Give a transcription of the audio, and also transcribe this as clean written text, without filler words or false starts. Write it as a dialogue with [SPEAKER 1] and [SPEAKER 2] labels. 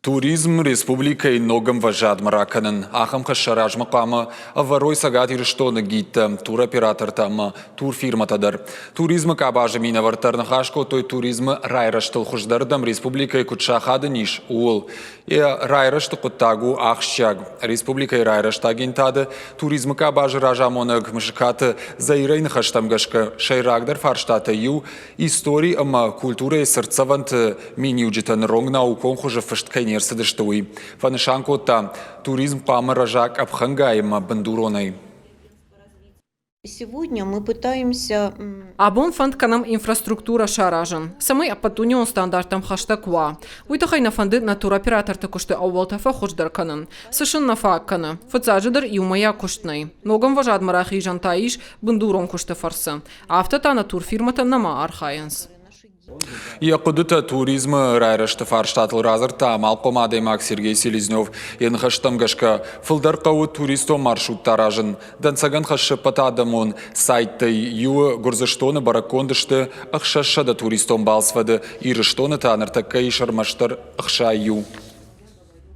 [SPEAKER 1] Туризм республикой ногам важад мараканын. Ахам хашараж мақамы аварой сагат ирштоны гитта туроператор тамма турфирматадар. Туризмы кабажы мина вартарны хашко той туризмы райраштыл хуждардам республикой кутшахады ниш уол. Райрашты куттагу ахшчаг. Республикой райраштагинтады туризмы кабажы ражамоныг мышкаты заирайны хаштамгашка шайрагдар фарштаты ю истории ама культуры сердцавант миниуджитан ронг наукон хуже фашткайни Нерсадыштуи. Фанышанкота туризм памаражак абхангаема бандуроной.
[SPEAKER 2] Сегодня мы пытаемся...
[SPEAKER 3] Абон фандканам инфраструктура шаражен. Самый апатунион стандартам хаштаква. Уйтахайна фанды на туроператор такушты ауалтафа хождарканын. Сышын нафакканы. Фацажыдыр юмая куштнай. Ногам важад марахи жантаиш бандурон кушты фарсы. Автотана турфирмата нама архаянс.
[SPEAKER 1] Якудыта туризмы райрашты фарштатыл разырта малкомады мак Сергей Селезнев енхаштамгашка фылдарқауы туристо маршруттаражын. Дансаган хашы патадамон сайты ю гурзыштоны баракондышты ақшашада туристом балсвады ирыштоны таныртакка ишармаштар ақша ю.